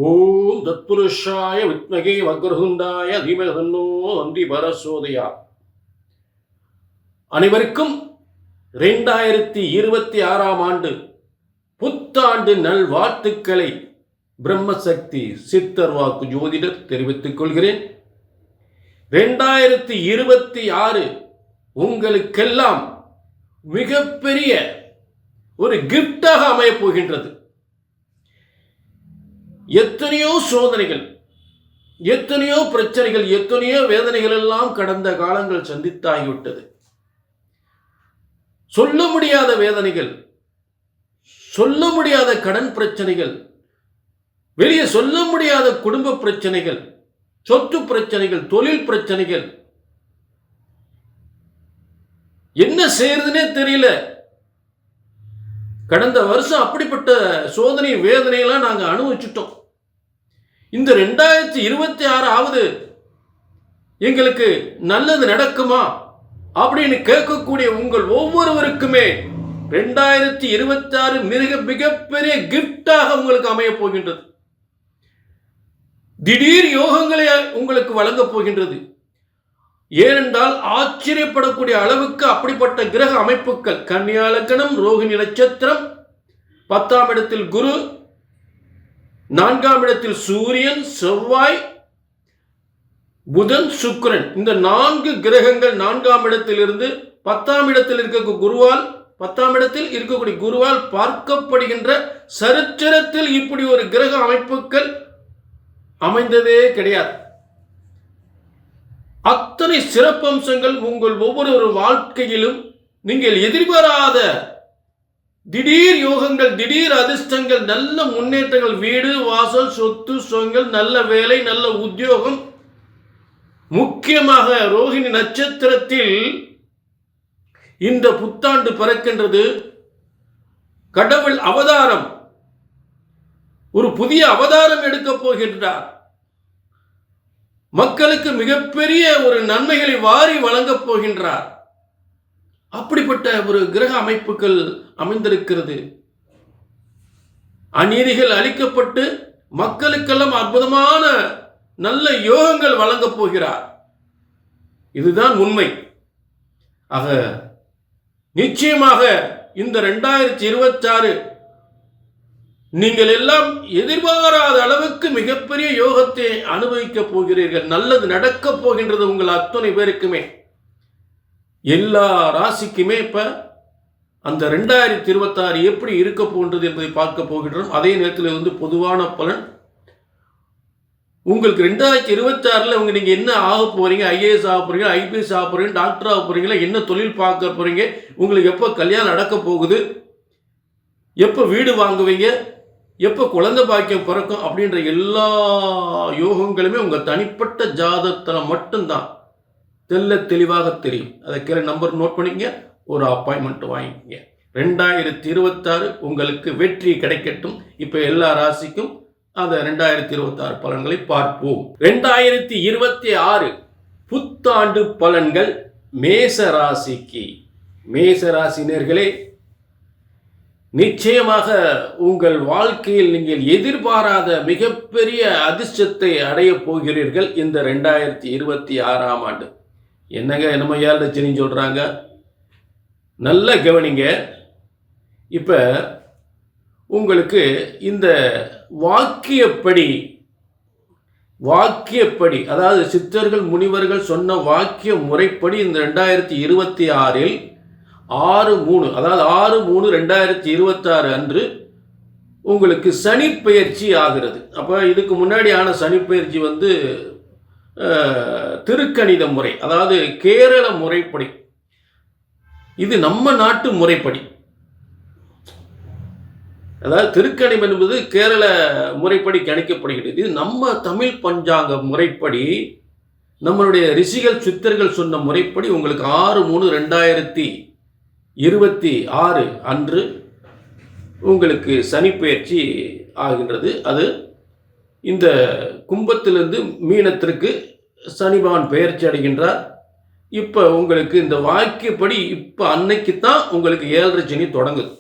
ஓம் தத்புருஷாய வித்மகே வக்ரதுண்டாய தீமஹி தன்னோ தந்தி பரசோதயா. அனைவருக்கும் 2026ஆம் ஆண்டு புத்தாண்டு நல்வாழ்த்துக்களை பிரம்மசக்தி சித்தர் வாக்கு ஜோதிடர் தெரிவித்துக் கொள்கிறேன். 2026 உங்களுக்கெல்லாம் மிகப்பெரிய ஒரு கிஃப்டாக அமையப் போகின்றது. எத்தனையோ சோதனைகள், எத்தனையோ பிரச்சனைகள், எத்தனையோ வேதனைகள் எல்லாம் கடந்த காலங்கள் சந்தித்தாகிவிட்டது. சொல்ல முடியாத வேதனைகள், சொல்ல முடியாத கடன் பிரச்சனைகள், வெளியே சொல்ல முடியாத குடும்ப பிரச்சனைகள், சொத்து பிரச்சனைகள், தொழில் பிரச்சனைகள், என்ன செய்யறதுனே தெரியல. கடந்த வருஷம் அப்படிப்பட்ட சோதனை வேதனையெல்லாம் நாங்க அனுபவிச்சுட்டோம். இந்த 2026 எங்களுக்கு நல்லது நடக்குமா அப்படின்னு கேட்கக்கூடிய உங்கள் ஒவ்வொருவருக்குமே 2026 மிகப்பெரிய கிஃப்டாக உங்களுக்கு அமைய போகின்றது. திடீர் யோகங்களை உங்களுக்கு வழங்கப் போகின்றது. ஏனென்றால் ஆச்சரியப்படக்கூடிய அளவுக்கு அப்படிப்பட்ட கிரக அமைப்புகள். கன்னியா லக்னம், ரோகிணி நட்சத்திரம், 10ஆம் இடத்தில் குரு, 4ஆம் இடத்தில் சூரியன், செவ்வாய், புதன், சுக்கிரன், இந்த 4 கிரகங்கள் 4ஆம் இடத்திலிருந்து 10ஆம் இடத்தில் இருக்கக்கூடிய குருவால், 10ஆம் இடத்தில் இருக்கக்கூடிய குருவால் பார்க்கப்படுகின்ற சரித்திரத்தில் இப்படி ஒரு கிரக அமைப்புகள் அமைந்ததே கிடையாது. அத்தனை சிறப்பம்சங்கள் உங்கள் ஒவ்வொரு வாழ்க்கையிலும் நீங்கள் எதிர்பாராத திடீர் யோகங்கள், திடீர் அதிர்ஷ்டங்கள், நல்ல முன்னேற்றங்கள், வீடு வாசல், சொத்து சுகங்கள், நல்ல வேலை, நல்ல உத்தியோகம். முக்கியமாக ரோகிணி நட்சத்திரத்தில் இந்த புத்தாண்டு பிறக்கின்றது. கடவுள் அவதாரம், ஒரு புதிய அவதாரம் எடுக்கப் போகின்றார். மக்களுக்கு மிகப்பெரிய ஒரு நன்மைகளை வாரி வழங்கப் போகின்றார். அப்படிப்பட்ட ஒரு கிரக அமைப்புகள் அமைந்திருக்கிறது. அநீதிகள் அளிக்கப்பட்டு மக்களுக்கெல்லாம் அற்புதமான நல்ல யோகங்கள் வழங்கப் போகிறார். இதுதான் உண்மை. ஆக நிச்சயமாக இந்த 2026 நீங்கள் எல்லாம் எதிர்பாராத அளவுக்கு மிகப்பெரிய யோகத்தை அனுபவிக்க போகிறீர்கள். நல்லது நடக்கப் போகின்றது உங்கள் அத்தனை பேருக்குமே, எல்லா ராசிக்குமே. இப்ப அந்த 2026 எப்படி இருக்க போகின்றது என்பதை பார்க்க போகின்றோம். அதே நேரத்தில் பொதுவான பலன் உங்களுக்கு 2026 நீங்க என்ன ஆக போறீங்க, ஐஏஎஸ் ஆக போறீங்க, ஐபிஎஸ் ஆக போறீங்க, டாக்டர் ஆக போறீங்களா, என்ன தொழில் பார்க்க போறீங்க, உங்களுக்கு எப்போ கல்யாணம் நடக்க போகுது, எப்போ வீடு வாங்குவீங்க, எப்போ குழந்தை பாக்கியம் பிறக்கும் அப்படின்ற எல்லா யோகங்களுமே உங்கள் தனிப்பட்ட ஜாதகத்தில் மட்டும்தான் தெளிவாக தெரியும். அதை கீழே நம்பர் நோட் பண்ணிக்கங்க, ஒரு அப்பாயின்மெண்ட் வாங்கிக்கங்க. 2026 உங்களுக்கு வெற்றி கிடைக்கட்டும். இப்போ எல்லா ராசிக்கும் அந்த 2026 பலன்களை பார்ப்போம். 2026 புத்தாண்டு பலன்கள் மேச ராசிக்கு. மேச ராசினர்களே, நிச்சயமாக உங்கள் வாழ்க்கையில் நீங்கள் எதிர்பாராத மிகப்பெரிய அதிர்ஷ்டத்தை அடைய போகிறீர்கள் இந்த 2026ஆம் ஆண்டு. என்னமோ 7 லட்சம் சொல்றாங்க, நல்ல கவனிங்க. இப்ப உங்களுக்கு இந்த வாக்கியப்படி, அதாவது சித்தர்கள் முனிவர்கள் சொன்ன வாக்கிய முறைப்படி இந்த 2026 6/3, அதாவது 6/3/2026 அன்று உங்களுக்கு சனி பெயர்ச்சி ஆகிறது. அப்போ இதுக்கு முன்னாடி ஆன சனி பெயர்ச்சி திருக்கணித முறை, அதாவது கேரள முறைப்படி. இது நம்ம நாட்டு முறைப்படி, அதாவது திருக்கணிதம் என்பது கேரள முறைப்படி கணிக்கப்படுகிறது. இது நம்ம தமிழ் பஞ்சாங்க முறைப்படி, நம்மளுடைய ரிஷிகள் சித்தர்கள் சொன்ன முறைப்படி உங்களுக்கு 6/3/2026 அன்று உங்களுக்கு சனி பெயர்ச்சி ஆகின்றது. அது இந்த கும்பத்திலிருந்து மீனத்திற்கு சனி பகவான் பெயர்ச்சி அடைகின்றார். இப்போ உங்களுக்கு இந்த வாக்கியப்படி இப்போ அன்னைக்கு தான் உங்களுக்கு 7.5 சனி தொடங்குது.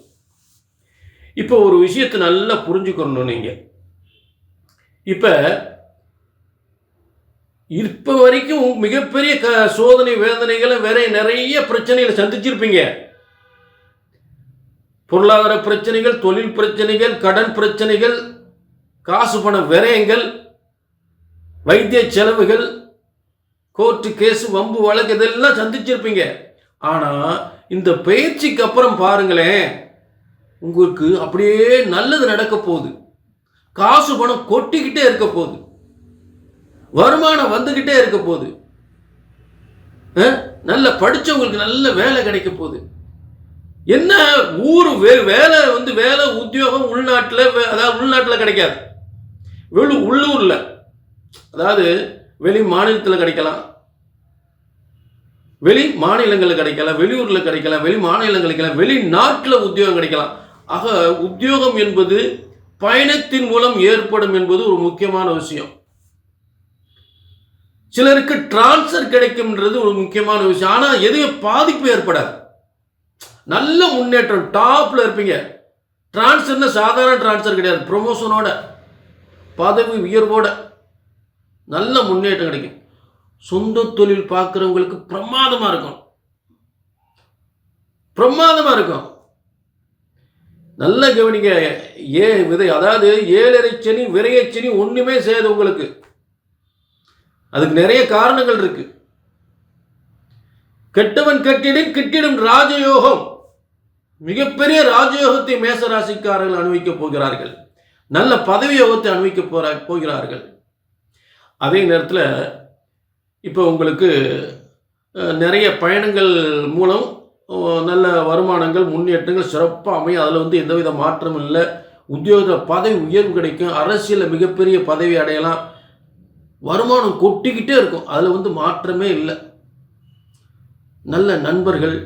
இப்போ ஒரு விஷயத்தை நல்லா புரிஞ்சுக்கணும். நீங்கள் இப்போ இப்போ வரைக்கும் மிகப்பெரிய சோதனை வேதனைகளை வேற நிறைய பிரச்சனைகளை சந்திச்சிருப்பீங்க. பொருளாதார பிரச்சனைகள், தொழில் பிரச்சனைகள், கடன் பிரச்சனைகள், காசு பண விரயங்கள், வைத்திய செலவுகள், கோர்ட்டு கேஸ், வம்பு வழக்கு இதெல்லாம் சந்திச்சிருப்பீங்க. ஆனால் இந்த பயிற்சிக்கு அப்புறம் பாருங்களேன், உங்களுக்கு அப்படியே நல்லது நடக்க போகுது. காசு பணம் கொட்டிக்கிட்டே இருக்க போகுது, வருமானம் வந்துக்கிட்டே இருக்க போகுது, நல்ல படித்தவங்களுக்கு நல்ல வேலை கிடைக்க போகுது. என்ன ஊர் வேலை வேலை உத்தியோகம் உள்நாட்டில், அதாவது உள்நாட்டில் கிடைக்காது, உள்ளூரில், அதாவது வெளி மாநிலத்தில் கிடைக்கலாம், வெளி மாநிலங்களில் கிடைக்கலாம், வெளியூரில் கிடைக்கலாம், வெளி மாநிலங்கள் கிடைக்கலாம், வெளிநாட்டில் உத்தியோகம் கிடைக்கலாம். ஆக உத்தியோகம் என்பது பயணத்தின் மூலம் ஏற்படும் என்பது ஒரு முக்கியமான விஷயம். சிலருக்கு டிரான்ஸ்ஃபர் கிடைக்கும்ன்றது ஒரு முக்கியமான விஷயம். ஆனால் எதுவுமே பாதிப்பு ஏற்படாது, நல்ல முன்னேற்றம், டாப்ல இருப்பீங்க. டிரான்ஸ்ஃபர்னா சாதாரண டிரான்ஸ்ஃபர் கிடையாது, ப்ரொமோஷனோட, பதவி உயர்வோட நல்ல முன்னேற்றம் கிடைக்கும். சொந்த தொழில் பார்க்குறவங்களுக்கு பிரமாதமாக இருக்கும், பிரமாதமாக இருக்கும். நல்ல கவனிங்க. அதாவது 7.5 சனி, விரையச்சனி ஒன்றுமே செய்யாது உங்களுக்கு. அதுக்கு நிறைய காரணங்கள் இருக்கு. கெட்டவன் கட்டிடும் கிட்டிடும் ராஜயோகம், மிகப்பெரிய ராஜயோகத்தை மேசராசிக்காரர்கள் அனுபவிக்கப் போகிறார்கள். நல்ல பதவி யோகத்தை அனுபவிக்க போகிறார்கள். அதே நேரத்தில் இப்போ உங்களுக்கு நிறைய பயணங்கள் மூலம் நல்ல வருமானங்கள், முன்னேற்றங்கள் சிறப்பாக அமையும். அதில் எந்தவித மாற்றமும் இல்லை. உத்தியோக பதவி உயர்வு கிடைக்கும், அரசியலில் மிகப்பெரிய பதவி அடையலாம், வருமானம் கொட்டிக்கிட்டே இருக்கும், அதில் மாற்றமே இல்லை. நல்ல நண்பர்கள்,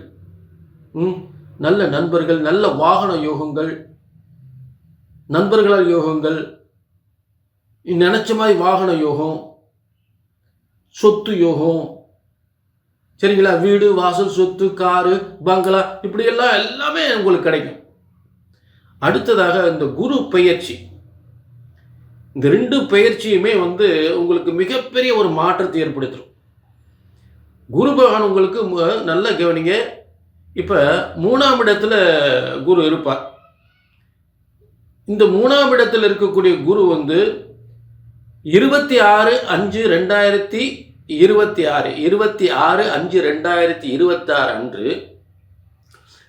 நல்ல நண்பர்கள், நல்ல வாகன யோகங்கள், நண்பர்களால் யோகங்கள், நினைச்ச மாதிரி வாகன யோகம், சொத்து யோகம், சரிங்களா? வீடு, வாசல், சொத்து, காரு, பங்களா, இப்படி எல்லாமே உங்களுக்கு கிடைக்கும். அடுத்ததாக இந்த குரு பயிற்சி, இந்த 2 பயிற்சியுமே உங்களுக்கு மிகப்பெரிய ஒரு மாற்றத்தை ஏற்படுத்தும். குரு பகவான் உங்களுக்கு நல்ல கவனிங்க. இப்போ 3ஆம் இடத்துல குரு இருப்பார். இந்த 3ஆம் இடத்தில் இருக்கக்கூடிய குரு 26/5/2026 26/5/2026 அன்று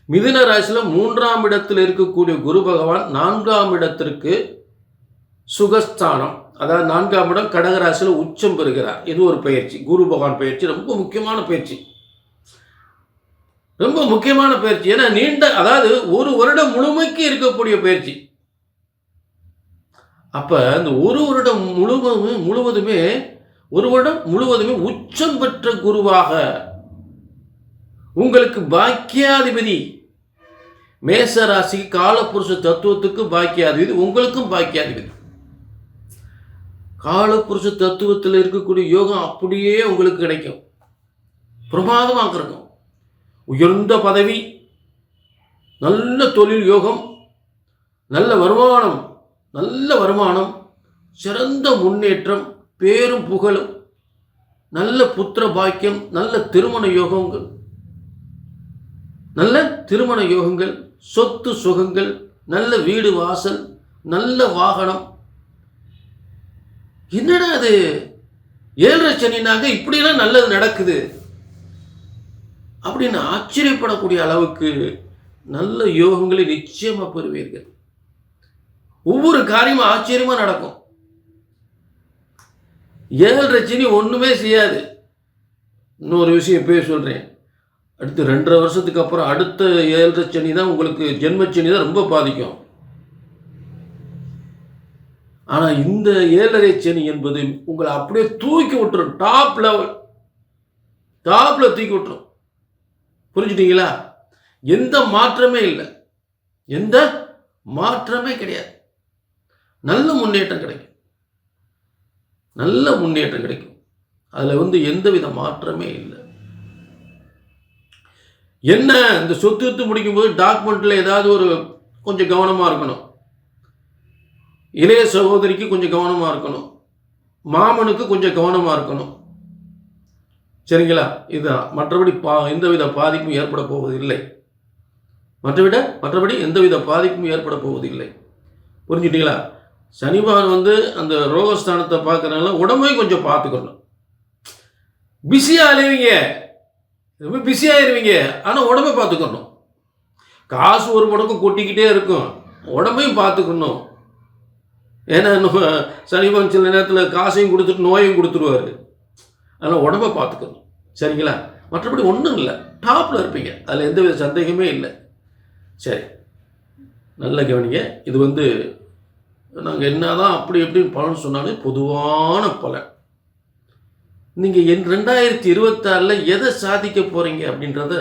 மிதுன ராசியில் 3ஆம் இடத்தில் இருக்கக்கூடிய குரு பகவான் 4ஆம் இடத்திற்கு சுகஸ்தானம், அதாவது 4ஆம் இடம் கடகராசியில் உச்சம் பெறுகிறார். இது ஒரு பயிற்சி, குரு பகவான் பயிற்சி. ரொம்ப முக்கியமான பயிற்சி, ரொம்ப முக்கியமான பயிற்சி. ஏன்னா அதாவது ஒரு வருடம் முழுமைக்கு இருக்கக்கூடிய பயிற்சி. அப்ப இந்த ஒரு வருடம் முழுவதுமே உச்சம் பெற்ற குருவாக உங்களுக்கு பாக்கியாதிபதி, மேச ராசிக்கு காலபுருஷ தத்துவத்துக்கு பாக்கியாதிபதி, உங்களுக்கும் பாக்கியாதிபதி. காலபுருஷ தத்துவத்தில் இருக்கக்கூடிய யோகம் அப்படியே உங்களுக்கு கிடைக்கும், பிரமாதமாக இருக்கும். உயர்ந்த பதவி, நல்ல தொழில் யோகம், நல்ல வருமானம், சிறந்த முன்னேற்றம், பேரும் புகழும், நல்ல புத்திர பாக்கியம், நல்ல திருமண யோகங்கள், சொத்து சுகங்கள், நல்ல வீடு வாசல், நல்ல வாகனம். என்னடா அது 7.5 சனினாக இப்படிலாம் நல்லது நடக்குது அப்படின்னு ஆச்சரியப்படக்கூடிய அளவுக்கு நல்ல யோகங்களை நிச்சயமா பெறுவீர்கள். ஒவ்வொரு காரியமும் ஆச்சரியமா நடக்கும். 7.5 சனி ஒண்ணுமே செய்யாது. இன்னொரு விஷயம் இப்பவே சொல்றேன், அடுத்து 2.5 வருஷத்துக்கு அப்புறம் அடுத்த 7.5 சனி தான் உங்களுக்கு, ஜென்மச்சனி தான் ரொம்ப பாதிக்கும். ஆனா இந்த 7.5 சனி என்பது உங்களை அப்படியே தூக்கி விட்டுரும், டாப்ல தூக்கி விட்டுரும். புரிஞ்சுட்டீங்களா? எந்த மாற்றமே இல்லை, எந்த மாற்றமே கிடையாது. நல்ல முன்னேற்றம் கிடைக்கும், அதுல எந்தவித மாற்றமே இல்லை. என்ன, இந்த சொத்து முடிக்கும் போது டாக்குமெண்ட்ல ஏதாவது ஒரு கொஞ்சம் கவனமா இருக்கணும். இளைய சகோதரிக்கு கொஞ்சம் கவனமாக இருக்கணும், மாமனுக்கு கொஞ்சம் கவனமாக இருக்கணும். சரிங்களா? இதுதான். மற்றபடி எந்தவித பாதிப்பும் ஏற்பட போவதில்லை. மற்றபடி எந்தவித பாதிப்பும் ஏற்பட போவதில்லை. புரிஞ்சுட்டீங்களா? சனி பகவான் அந்த ரோகஸ்தானத்தை பார்க்கறதுனால உடம்பையும் கொஞ்சம் பார்த்துக்கணும். பிஸியாக அலைவீங்க, ரொம்ப பிஸியாகிருவீங்க, ஆனால் உடம்பை பார்த்துக்கணும். காசு ஒரு முடக்கம் கொட்டிக்கிட்டே இருக்கும், உடம்பையும் பார்த்துக்கணும். ஏன்னா சனி பகவான் சில நேரத்தில் காசையும் கொடுத்துட்டு நோயையும் கொடுத்துருவார். அதனால் உடம்பை பார்த்துக்கணும். சரிங்களா? மற்றபடி ஒன்றும் இல்லை, டாப்பில் இருப்பீங்க, அதில் எந்தவித சந்தேகமே இல்லை. சரி, நல்ல கவனிங்க. இது நாங்கள் என்ன தான் அப்படி எப்படின்னு பலன் சொன்னாலும் பொதுவான பலன். நீங்கள் 2026 எதை சாதிக்க போகிறீங்க அப்படின்றத,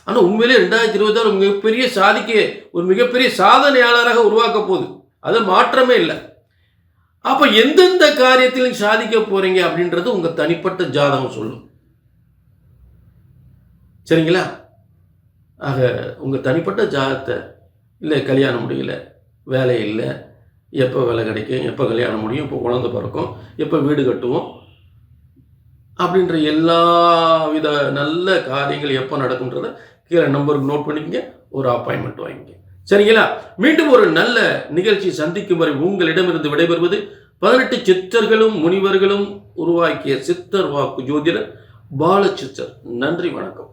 ஆனால் உண்மையிலே 2026 ஒரு மிகப்பெரிய சாதனையாளராக உருவாக்க போகுது, அது மாற்றமே இல்லை. அப்போ எந்தெந்த காரியத்தில் சாதிக்க போகிறீங்க அப்படின்றது உங்கள் தனிப்பட்ட ஜாதகம் சொல்லும். சரிங்களா? ஆக உங்கள் தனிப்பட்ட ஜாதகத்தை, இல்லை கல்யாணம் முடியல, வேலை இல்லை, எப்போ வேலை கிடைக்கும், எப்போ கல்யாணம் முடியும், எப்போ குழந்தை பிறக்கும், எப்போ வீடு கட்டுவோம் அப்படின்ற எல்லா வித நல்ல காரியங்கள் எப்போ நடக்குன்றதை கீழே நம்பருக்கு நோட் பண்ணிக்கங்க, ஒரு அப்பாயின்மெண்ட் வாங்கிங்க. சரிங்களா? மீண்டும் ஒரு நல்ல நிகழ்ச்சி சந்திக்கும் வரை உங்களிடமிருந்து விடைபெறுவது 18 சித்தர்களும் முனிவர்களும் உருவாக்கிய சித்தர் வாக்கு ஜோதிடர் பாலசித்தர். நன்றி, வணக்கம்.